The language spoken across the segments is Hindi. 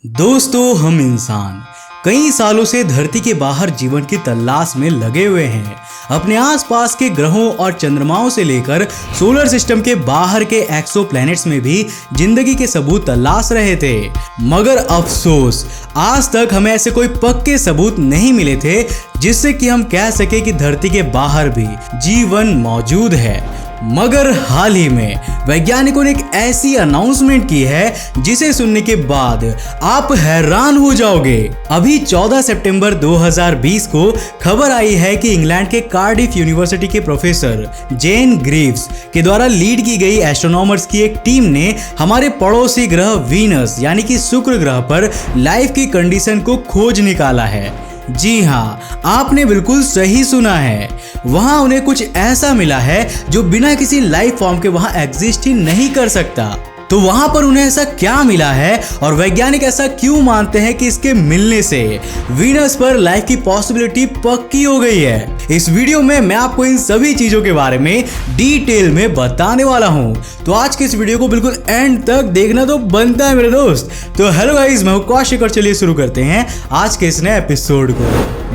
दोस्तों, हम इंसान कई सालों से धरती के बाहर जीवन की तलाश में लगे हुए हैं। अपने आसपास के ग्रहों और चंद्रमाओं से लेकर सोलर सिस्टम के बाहर के एक्सो प्लैनेट्स में भी जिंदगी के सबूत तलाश रहे थे, मगर अफसोस आज तक हमें ऐसे कोई पक्के सबूत नहीं मिले थे जिससे कि हम कह सके कि धरती के बाहर भी जीवन मौजूद है। मगर हाल ही में वैज्ञानिकों ने एक ऐसी अनाउंसमेंट की है जिसे सुनने के बाद आप हैरान हो जाओगे। अभी 14 सितंबर 2020 को खबर आई है कि इंग्लैंड के कार्डिफ यूनिवर्सिटी के प्रोफेसर जेन ग्रीव्स के द्वारा लीड की गई एस्ट्रोनॉमर्स की एक टीम ने हमारे पड़ोसी ग्रह वीनस यानी कि शुक्र ग्रह पर लाइफ की कंडीशन को खोज निकाला है। जी हाँ, आपने बिल्कुल सही सुना है। वहां उन्हें कुछ ऐसा मिला है जो बिना किसी लाइफ फॉर्म के वहां एग्जिस्ट ही नहीं कर सकता। तो वहां पर उन्हें ऐसा क्या मिला है और वैज्ञानिक ऐसा क्यों मानते हैं कि इसके मिलने से वीनस पर लाइफ की पॉसिबिलिटी पक्की हो गई है। इस वीडियो में मैं आपको इन सभी चीजों के बारे में डिटेल में बताने वाला हूं, तो आज के इस वीडियो को बिल्कुल एंड तक देखना तो बनता है मेरे दोस्त। तो हेलो गाइस, मैं हूं कौशिक और चलिए शुरू करते हैं आज के इस नए एपिसोड को।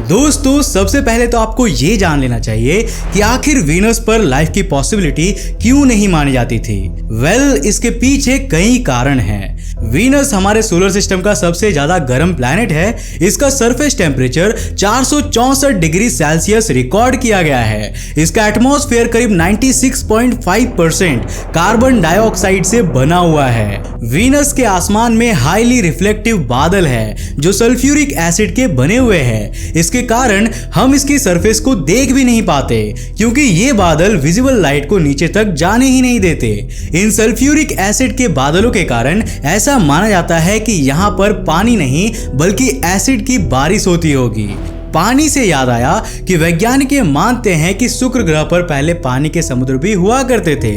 दोस्तों, सबसे पहले तो आपको ये जान लेना चाहिए कि आखिर वीनस पर लाइफ की पॉसिबिलिटी क्यों नहीं मानी जाती थी। इसके पीछे कई कारण हैं। वीनस हमारे सोलर सिस्टम का सबसे ज्यादा गर्म प्लैनेट है। इसका surface temperature 464 degree Celsius record किया गया है। इसका एटमॉस्फेयर करीब 96.5% कार्बन डाइऑक्साइड से बना हुआ है। वीनस के आसमान में हाईली रिफ्लेक्टिव बादल है जो सल्फ्यूरिक एसिड के बने हुए हैं। इसके कारण हम इसकी सरफेस को देख भी नहीं पाते क्योंकि ये बादल विजिबल लाइट को नीचे तक जाने ही नहीं देते। इन सल्फ्यूरिक एसिड के बादलों के कारण ऐसा माना जाता है कि यहाँ पर पानी नहीं बल्कि एसिड की बारिश होती होगी। पानी से याद आया कि वैज्ञानिक मानते हैं कि शुक्र ग्रह पर पहले पानी के समुद्र भी हुआ करते थे,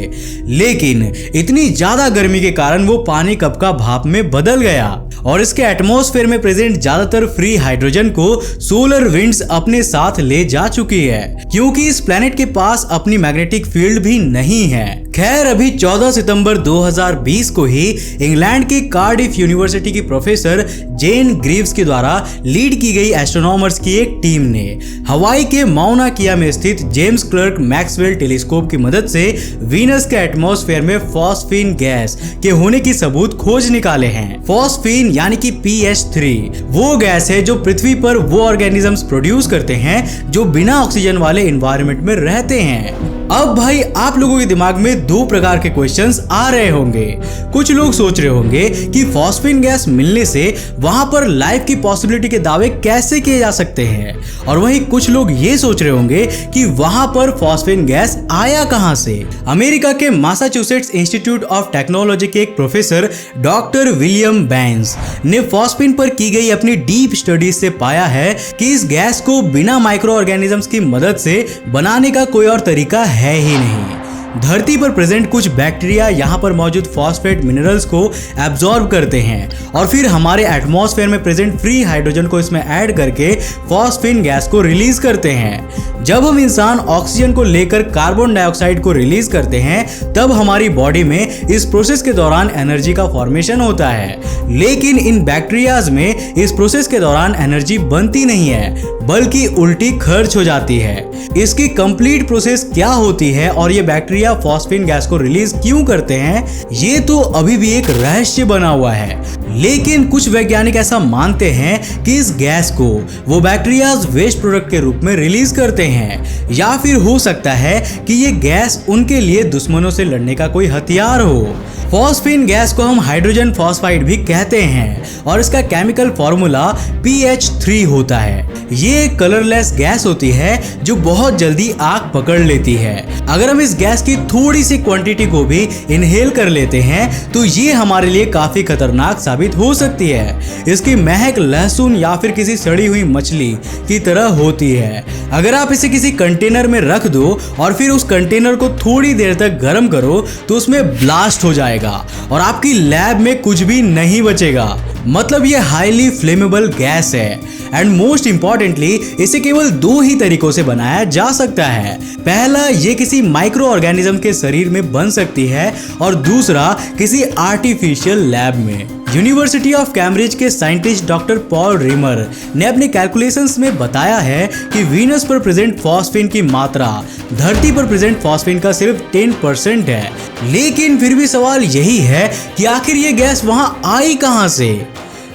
लेकिन इतनी ज्यादा गर्मी के कारण वो पानी कप का भाप में बदल गया और इसके एटमॉस्फेयर में प्रेजेंट ज्यादातर फ्री हाइड्रोजन को सोलर विंड्स अपने साथ ले जा चुकी है क्योंकि इस प्लेनेट के पास अपनी मैग्नेटिक फील्ड भी नहीं है। खैर, अभी 14 सितंबर 2020 को ही इंग्लैंड के कार्डिफ यूनिवर्सिटी की प्रोफेसर जेन ग्रीव्स के द्वारा लीड की गई एस्ट्रोनॉमर्स की एक टीम ने हवाई के माउना किया में स्थित जेम्स क्लर्क मैक्सवेल टेलीस्कोप की मदद से वीनस के एटमॉस्फेयर में फॉस्फीन गैस के होने की सबूत खोज निकाले हैं। फॉस्फीन यानी कि PH3 वो गैस है जो पृथ्वी पर वो ऑर्गेनिजम्स प्रोड्यूस करते हैं जो बिना ऑक्सीजन वाले एनवायरनमेंट में रहते हैं। अब भाई, आप लोगों के दिमाग में दो प्रकार के क्वेश्चंस आ रहे होंगे। कुछ लोग सोच रहे होंगे कि फॉस्फीन गैस मिलने से वहां पर लाइफ की पॉसिबिलिटी के दावे कैसे किए जा सकते हैं, और वहीं कुछ लोग ये सोच रहे होंगे कि वहां पर फॉस्फीन गैस आया कहां से। अमेरिका के मैसाचुसेट्स इंस्टीट्यूट ऑफ टेक्नोलॉजी के एक प्रोफेसर डॉक्टर विलियम बैन्स ने फॉस्फीन पर की गई अपनी डीप स्टडीज से पाया है कि इस गैस को बिना माइक्रो ऑर्गेनिजम्स की मदद से बनाने का कोई और तरीका है ही नहीं। धरती पर प्रेजेंट कुछ बैक्टीरिया यहाँ पर मौजूद फॉस्फेट मिनरल्स को एब्जॉर्ब करते हैं और फिर हमारे एटमॉस्फेयर में प्रेजेंट फ्री हाइड्रोजन को इसमें ऐड करके फॉस्फीन गैस को रिलीज करते हैं। जब हम इंसान ऑक्सीजन को लेकर कार्बन डाइऑक्साइड को रिलीज करते हैं तब हमारी बॉडी में इस प्रोसेस के दौरान एनर्जी का फॉर्मेशन होता है, लेकिन इन बैक्टीरियाज में इस प्रोसेस के दौरान एनर्जी बनती नहीं है बल्कि उल्टी खर्च हो जाती है। इसकी कंप्लीट प्रोसेस क्या होती है और ये बैक्टीरिया फॉस्फीन गैस को रिलीज क्यों करते हैं, ये तो अभी भी एक रहस्य बना हुआ है। लेकिन कुछ वैज्ञानिक ऐसा मानते हैं कि इस गैस को वो बैक्टीरियाज वेस्ट प्रोडक्ट के रूप में रिलीज करते हैं, या फिर हो सकता है कि ये गैस उनके लिए दुश्मनों से लड़ने का कोई हथियार हो। फॉस्फीन गैस को हम हाइड्रोजन फॉस्फाइड भी कहते हैं और इसका केमिकल फॉर्मूला PH3 होता है। ये एक कलरलेस गैस होती है जो बहुत जल्दी आग पकड़ लेती है। अगर हम इस गैस की थोड़ी सी क्वांटिटी को भी इनहेल कर लेते हैं तो ये हमारे लिए काफी खतरनाक साबित हो सकती है। इसकी महक लहसुन या फिर किसी सड़ी हुई मछली की तरह होती है। अगर आप इसे किसी कंटेनर में रख दो और फिर उस कंटेनर को थोड़ी देर तक गर्म करो तो उसमें ब्लास्ट हो जाएगा और आपकी लैब में कुछ भी नहीं बचेगा। मतलब ये हाईली फ्लेमेबल गैस है एंड मोस्ट इंपॉर्टेंटली इसे केवल दो ही तरीकों से बनाया जा सकता है। पहला, ये किसी माइक्रो ऑर्गेनिज्म के शरीर में बन सकती है और दूसरा किसी आर्टिफिशियल लैब में। यूनिवर्सिटी ऑफ कैम्ब्रिज के साइंटिस्ट डॉक्टर पॉल रिमर ने अपने कैलकुलेशंस में बताया है कि वीनस पर प्रेजेंट फॉस्फेन की मात्रा धरती पर प्रेजेंट फॉस्फेन का सिर्फ 10% है। लेकिन फिर भी सवाल यही है कि आखिर ये गैस वहां आई कहां से?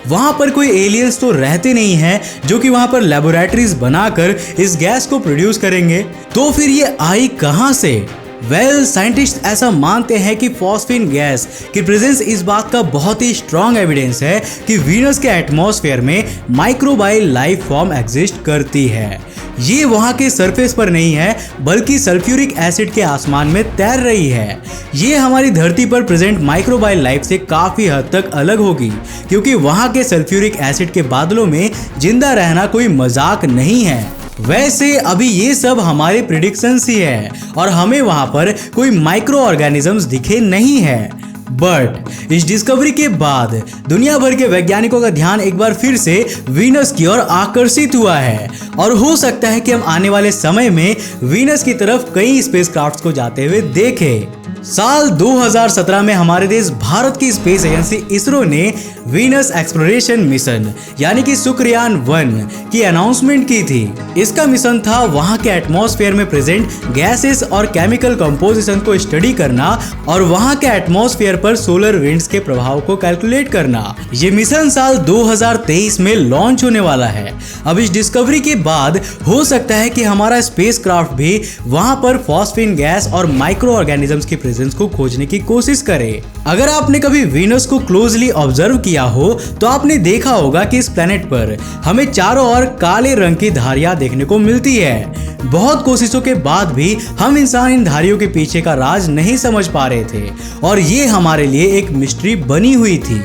वहां पर कोई एलियंस तो रहते नहीं हैं जो कि वहां पर लेबोरेटरीज बनाकर इस गैस को प्रोड्यूस करेंगे, तो फिर ये आई कहां से? साइंटिस्ट ऐसा मानते हैं कि फॉस्फेन गैस की प्रेजेंस इस बात का बहुत ही स्ट्रॉन्ग एविडेंस है कि वीनस के एटमॉस्फेयर में माइक्रोबाइल लाइफ फॉर्म एग्जिस्ट करती है। ये वहां के सरफेस पर नहीं है बल्कि सल्फ्यूरिक एसिड के आसमान में तैर रही है। ये हमारी धरती पर प्रेजेंट माइक्रोबाइल लाइफ से काफी हद तक अलग होगी, क्योंकि वहां के सल्फ्यूरिक एसिड के बादलों में जिंदा रहना कोई मजाक नहीं है। वैसे अभी ये सब हमारे प्रिडिक्शंस ही है और हमें वहां पर कोई माइक्रो ऑर्गेनिजम्स दिखे नहीं है। बट इस डिस्कवरी के बाद दुनिया भर के वैज्ञानिकों का ध्यान एक बार फिर से वीनस की ओर आकर्षित हुआ है और हो सकता है कि हम आने वाले समय में वीनस की तरफ कई स्पेसक्राफ्ट्स को जाते हुए देखें। साल 2017 में हमारे देश भारत की स्पेस एजेंसी इसरो ने वीनस एक्सप्लोरेशन मिशन यानी कि शुक्रयान 1 की अनाउंसमेंट की थी। इसका मिशन था वहां के एटमॉस्फेयर में प्रेजेंट गैसेस और केमिकल कंपोजिशन को स्टडी करना और वहां के एटमॉस्फेयर पर सोलर विंड्स के प्रभाव को कैलकुलेट करना। ये मिशन साल 2023 में लॉन्च होने वाला है। अब इस डिस्कवरी के बाद हो सकता है कि हमारा स्पेसक्राफ्ट भी वहां पर फॉस्फेन गैस और माइक्रो ऑर्गेनिजम्स की प्रेजेंस को खोजने की कोशिश करे। अगर आपने कभी वीनस को क्लोजली ऑब्जर्व किया हो तो आपने देखा होगा कि इस प्लेनेट पर हमें चारों ओर काले रंग की धारियां देखने को मिलती है। बहुत कोशिशों के बाद भी हम इंसान इन धारियों के पीछे का राज नहीं समझ पा रहे थे और ये हमारे लिए एक मिस्ट्री बनी हुई थी।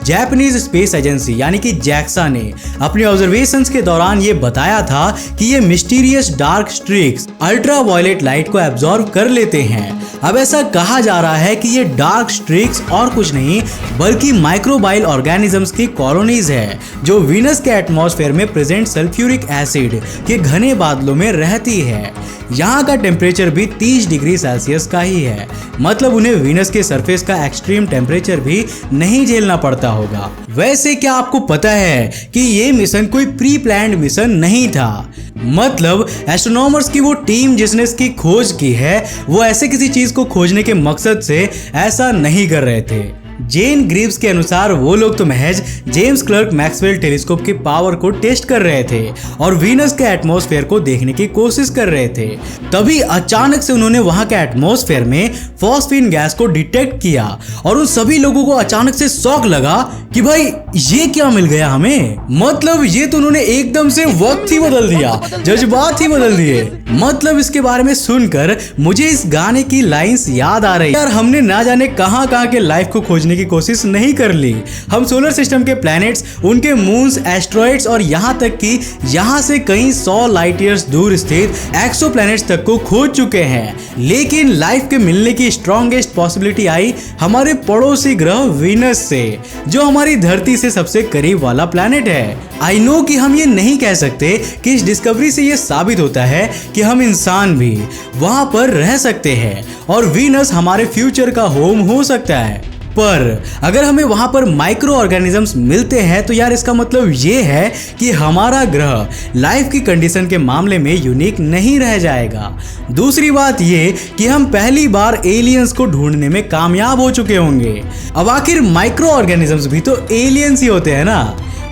जापानीज स्पेस एजेंसी यानी कि जैक्सा ने अपने ऑब्जर्वेशंस के दौरान ये बताया था कि ये mysterious dark streaks ultraviolet light को एब्जॉर्ब कर लेते हैं। अब ऐसा कहा जा रहा है कि ये डार्क स्ट्रिक्स और कुछ नहीं बल्कि माइक्रोबाइल ऑर्गेनिजम्स की कॉलोनीज है जो वीनस के एटमॉस्फेयर में प्रेजेंट सल्फ्यूरिक एसिड के घने बादलों में रहती है। यहाँ का टेम्परेचर भी 30 डिग्री सेल्सियस का ही है, मतलब उन्हें वीनस के सरफेस का एक्सट्रीम टेम्परेचर भी नहीं झेलना पड़ता होगा। वैसे क्या आपको पता है कि ये मिशन कोई प्री प्लान्ड मिशन नहीं था? मतलब एस्ट्रोनॉमर्स की वो टीम जिसने इसकी खोज की है वो ऐसे किसी चीज को खोजने के मकसद से ऐसा नहीं कर रहे थे। जेन ग्रीव्स के अनुसार वो लोग तो महज जेम्स क्लर्क मैक्सवेल टेलीस्कोप की पावर को टेस्ट कर रहे थे और वीनस के एटमॉस्फेयर को देखने की कोशिश कर रहे थे। तभी अचानक से उन्होंने वहां के एटमॉस्फेयर में फॉस्फेन गैस को डिटेक्ट किया और उन सभी लोगों को अचानक से शॉक लगा कि भाई ये क्या मिल गया हमें। मतलब ये तो उन्होंने एकदम से वक्त ही बदल दिया, जज्बात ही बदल दिए। मतलब इसके बारे में सुनकर मुझे इस गाने की लाइंस याद आ रही यार, हमने ना जाने कहां के लाइफ को खोजने की कोशिश नहीं कर ली। हम सोलर सिस्टम के प्लैनेट्स, उनके मून्स, एस्ट्रॉइड्स और यहाँ तक कि यहाँ से कई 100 लाइट ईयर्स दूर स्थित एक्सो प्लैनेट्स तक को खोज चुके हैं, लेकिन लाइफ के मिलने की स्ट्रॉन्गेस्ट पॉसिबिलिटी आई हमारे पड़ोसी ग्रह वीनस से, जो हमारी धरती से सबसे करीब वाला प्लैनेट है। आई नो कि हम ये नहीं कह सकते कि इस डिस्कवरी से ये साबित होता है कि हम इंसान भी वहां पर रह सकते हैं और वीनस हमारे फ्यूचर का होम हो सकता है। पर अगर हमें वहां पर माइक्रो ऑर्गेनिजम्स मिलते हैं तो यार इसका मतलब ये है कि हमारा ग्रह लाइफ की कंडीशन के मामले में यूनिक नहीं रह जाएगा। दूसरी बात ये कि हम पहली बार एलियंस को ढूंढने में कामयाब हो चुके होंगे। अब आखिर माइक्रो ऑर्गेनिजम्स भी तो एलियंस ही होते हैं ना।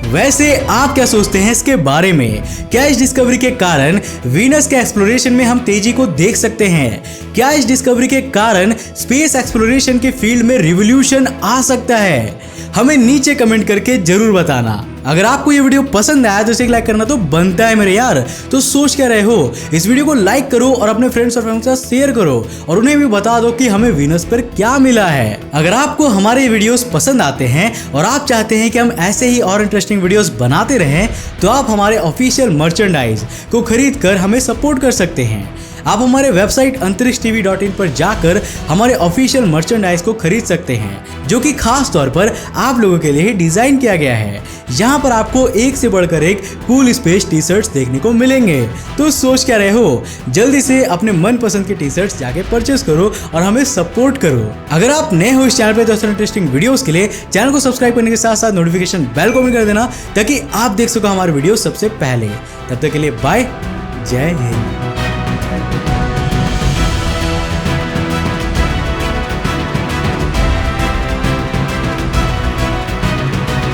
वैसे आप क्या सोचते हैं इसके बारे में? क्या इस डिस्कवरी के कारण वीनस के एक्सप्लोरेशन में हम तेजी को देख सकते हैं? क्या इस डिस्कवरी के कारण स्पेस एक्सप्लोरेशन के फील्ड में रिवॉल्यूशन आ सकता है? हमें नीचे कमेंट करके जरूर बताना। अगर आपको ये वीडियो पसंद आया तो इसे लाइक करना तो बनता है मेरे यार। तो सोच क्या रहे हो, इस वीडियो को लाइक करो और अपने फ्रेंड्स और फैमिली के साथ शेयर करो और उन्हें भी बता दो कि हमें वीनस पर क्या मिला है। अगर आपको हमारे वीडियोस पसंद आते हैं और आप चाहते हैं कि हम ऐसे ही और इंटरेस्टिंग वीडियोस बनाते रहें तो आप हमारे ऑफिशियल मर्चेंडाइज को खरीद कर हमें सपोर्ट कर सकते हैं। आप हमारे वेबसाइट antarikshtv.in पर जाकर हमारे ऑफिशियल मर्चेंडाइज को खरीद सकते हैं, जो कि खास तौर पर आप लोगों के लिए डिजाइन किया गया है। यहाँ पर आपको एक से बढ़कर एक कूल स्पेस टी शर्ट्स देखने को मिलेंगे। तो सोच क्या रहे हो, जल्दी से अपने मनपसंद के टी शर्ट्स जाके परचेस करो और हमें सपोर्ट करो। अगर आप नए हो इस चैनल पे तो ऐसे इंटरेस्टिंग वीडियोस के लिए चैनल को सब्सक्राइब करने के साथ साथ नोटिफिकेशन बेल को भी कर देना, ताकि आप देख सको हमारे वीडियो सबसे पहले। तब तक के लिए बाय, जय हिंद।